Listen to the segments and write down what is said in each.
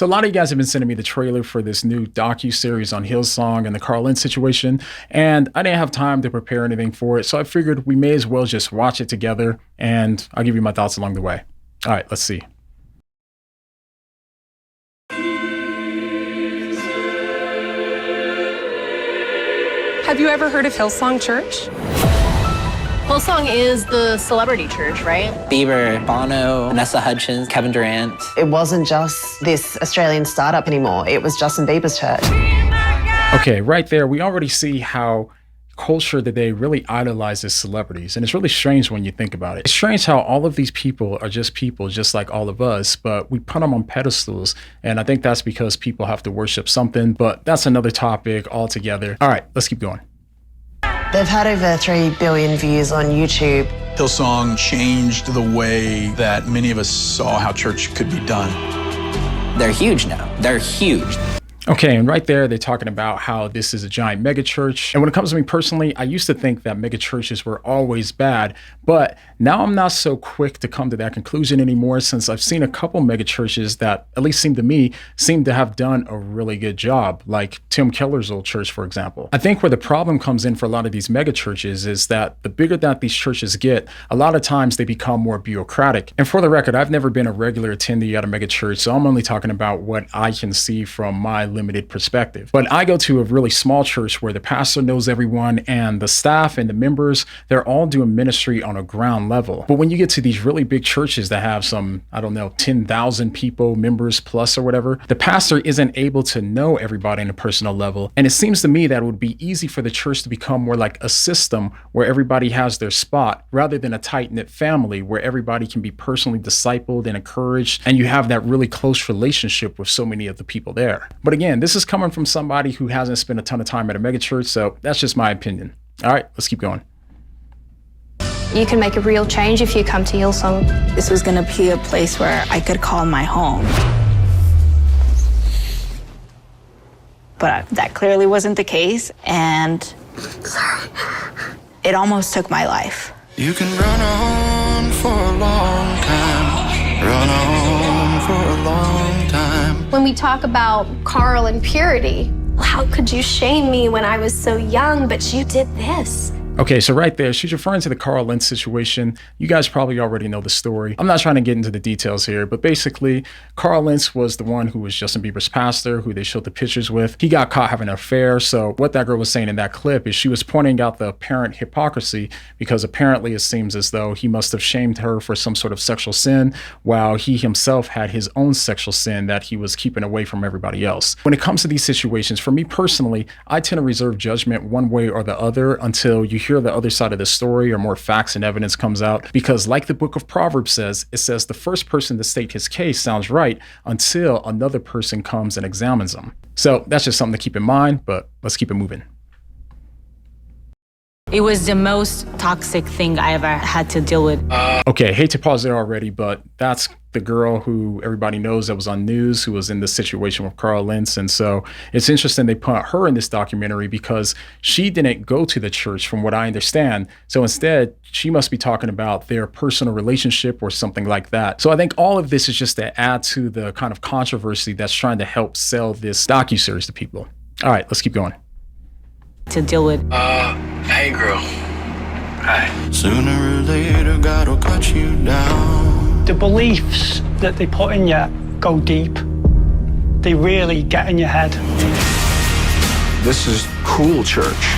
So a lot of you guys have been sending me the trailer for this new docuseries on Hillsong and the Carl Lentz situation, and I didn't have time to prepare anything for it, so I figured we may as well just watch it together, and I'll give you my thoughts along the way. All right, let's see. Have you ever heard of Hillsong Church? Hillsong is the celebrity church, right? Bieber, Bono, Vanessa Hudgens, Kevin Durant. It wasn't just this Australian startup anymore. It was Justin Bieber's church. Okay, right there, we already see how culture today really idolizes celebrities. And it's really strange when you think about it. It's strange how all of these people are just people, just like all of us, but we put them on pedestals. And I think that's because people have to worship something, but that's another topic altogether. All right, let's keep going. They've had over 3 billion views on YouTube. Hillsong changed the way that many of us saw how church could be done. They're huge now. They're huge. Okay, and right there, they're talking about how this is a giant megachurch. And when it comes to me personally, I used to think that megachurches were always bad, but now I'm not so quick to come to that conclusion anymore, since I've seen a couple megachurches that, at least seem to me, seem to have done a really good job, like Tim Keller's old church, for example. I think where the problem comes in for a lot of these megachurches is that the bigger that these churches get, a lot of times they become more bureaucratic. And for the record, I've never been a regular attendee at a megachurch, so I'm only talking about what I can see from my limited perspective. But I go to a really small church where the pastor knows everyone, and the staff and the members, they're all doing ministry on a ground level. But when you get to these really big churches that have some, I don't know, 10,000 people, members plus or whatever, the pastor isn't able to know everybody on a personal level. And it seems to me that it would be easy for the church to become more like a system where everybody has their spot, rather than a tight-knit family where everybody can be personally discipled and encouraged, and you have that really close relationship with so many of the people there. But again, this is coming from somebody who hasn't spent a ton of time at a megachurch, so that's just my opinion. All right, let's keep going. You can make a real change if you come to Hillsong. This was going to be a place where I could call my home. But that clearly wasn't the case, and it almost took my life. You can run on for a long time, run on for a long time. When we talk about Carl and purity, how could you shame me when I was so young, but you did this? Okay, so right there, she's referring to the Carl Lentz situation. You guys probably already know the story. I'm not trying to get into the details here, but basically, Carl Lentz was the one who was Justin Bieber's pastor, who they showed the pictures with. He got caught having an affair. So what that girl was saying in that clip is she was pointing out the apparent hypocrisy, because apparently it seems as though he must have shamed her for some sort of sexual sin, while he himself had his own sexual sin that he was keeping away from everybody else. When it comes to these situations, for me personally, I tend to reserve judgment one way or the other until you hear the other side of the story or more facts and evidence comes out, because like the book of Proverbs says, it says the first person to state his case sounds right until another person comes and examines them. So that's just something to keep in mind, but let's keep it moving. It was the most toxic thing I ever had to deal with. Okay, hate to pause there already, but that's the girl who everybody knows that was on news, who was in this situation with Carl Lentz. And so it's interesting they put her in this documentary because she didn't go to the church, from what I understand. So instead, she must be talking about their personal relationship or something like that. So I think all of this is just to add to the kind of controversy that's trying to help sell this docuseries to people. All right, let's keep going. To deal with. Hey girl. Hi. Sooner or later, God will cut you down. The beliefs that they put in you go deep. They really get in your head. This is cool church.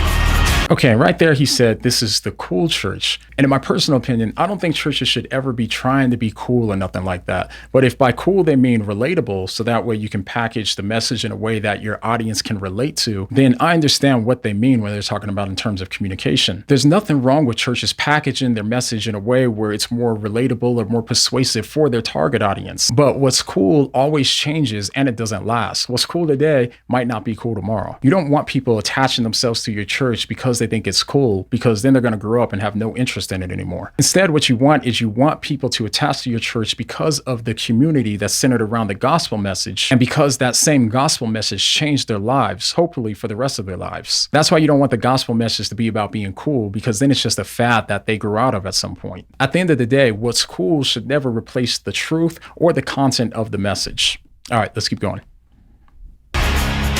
Okay, right there he said, this is the cool church. And in my personal opinion, I don't think churches should ever be trying to be cool or nothing like that. But if by cool they mean relatable, so that way you can package the message in a way that your audience can relate to, then I understand what they mean when they're talking about in terms of communication. There's nothing wrong with churches packaging their message in a way where it's more relatable or more persuasive for their target audience. But what's cool always changes and it doesn't last. What's cool today might not be cool tomorrow. You don't want people attaching themselves to your church because they think it's cool, because then they're going to grow up and have no interest in it anymore. Instead, what you want is you want people to attach to your church because of the community that's centered around the gospel message, and because that same gospel message changed their lives, hopefully for the rest of their lives. That's why you don't want the gospel message to be about being cool, because then it's just a fad that they grow out of at some point. At the end of the day, what's cool should never replace the truth or the content of the message. All right, let's keep going.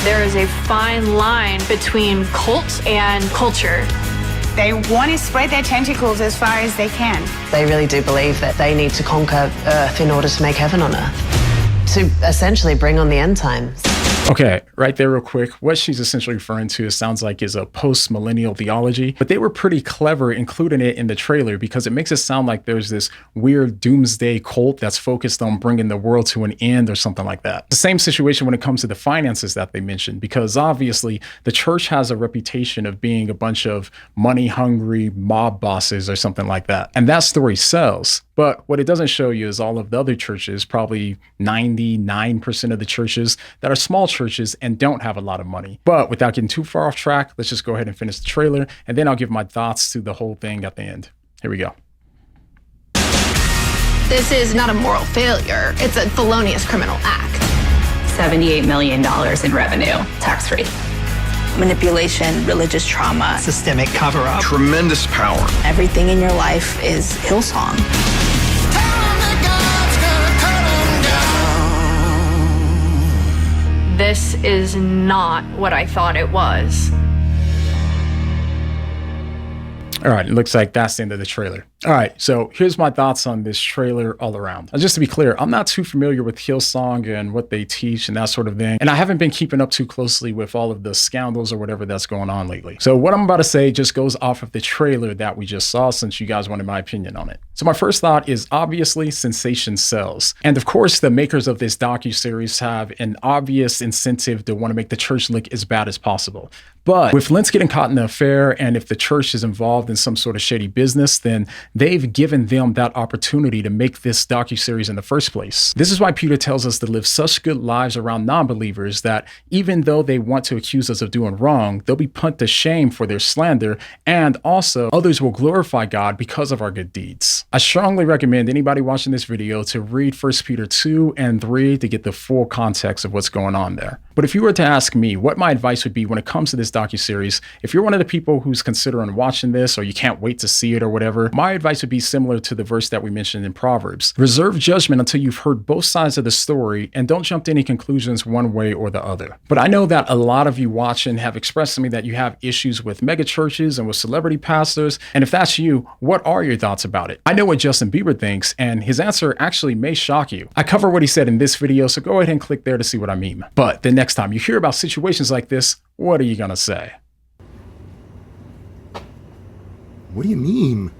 There is a fine line between cult and culture. They want to spread their tentacles as far as they can. They really do believe that they need to conquer Earth in order to make heaven on Earth, to essentially bring on the end times. Okay, right there real quick. What she's essentially referring to, it sounds like, is a post-millennial theology, but they were pretty clever including it in the trailer because it makes it sound like there's this weird doomsday cult that's focused on bringing the world to an end or something like that. The same situation when it comes to the finances that they mentioned, because obviously the church has a reputation of being a bunch of money-hungry mob bosses or something like that. And that story sells. But what it doesn't show you is all of the other churches, probably 99% of the churches that are small churches and don't have a lot of money. But without getting too far off track, let's just go ahead and finish the trailer, and then I'll give my thoughts to the whole thing at the end. Here we go. This is not a moral failure. It's a felonious criminal act. $78 million in revenue, tax-free. Manipulation, religious trauma, Systemic cover-up. Tremendous power. everything in your life is Hillsong. This is not what I thought it was. All right, it looks like that's the end of the trailer. All right, so here's my thoughts on this trailer all around. And just to be clear, I'm not too familiar with Hillsong and what they teach and that sort of thing. And I haven't been keeping up too closely with all of the scandals or whatever that's going on lately. So what I'm about to say just goes off of the trailer that we just saw, since you guys wanted my opinion on it. So my first thought is, obviously sensation sells. And of course, the makers of this docuseries have an obvious incentive to want to make the church look as bad as possible. But with Lentz getting caught in the affair, and if the church is involved in some sort of shady business, then they've given them that opportunity to make this docuseries in the first place. This is why Peter tells us to live such good lives around non-believers that even though they want to accuse us of doing wrong, they'll be put to shame for their slander, and also others will glorify God because of our good deeds. I strongly recommend anybody watching this video to read 1 Peter 2 and 3 to get the full context of what's going on there. But if you were to ask me what my advice would be when it comes to this docuseries, if you're one of the people who's considering watching this, or you can't wait to see it or whatever, my advice would be similar to the verse that we mentioned in Proverbs. Reserve judgment until you've heard both sides of the story, and don't jump to any conclusions one way or the other. But I know that a lot of you watching have expressed to me that you have issues with mega churches and with celebrity pastors, and if that's you, what are your thoughts about it? I know what Justin Bieber thinks, and his answer actually may shock you. I cover what he said in this video, so go ahead and click there to see what I mean. But the next time you hear about situations like this, what are you gonna say? What do you mean?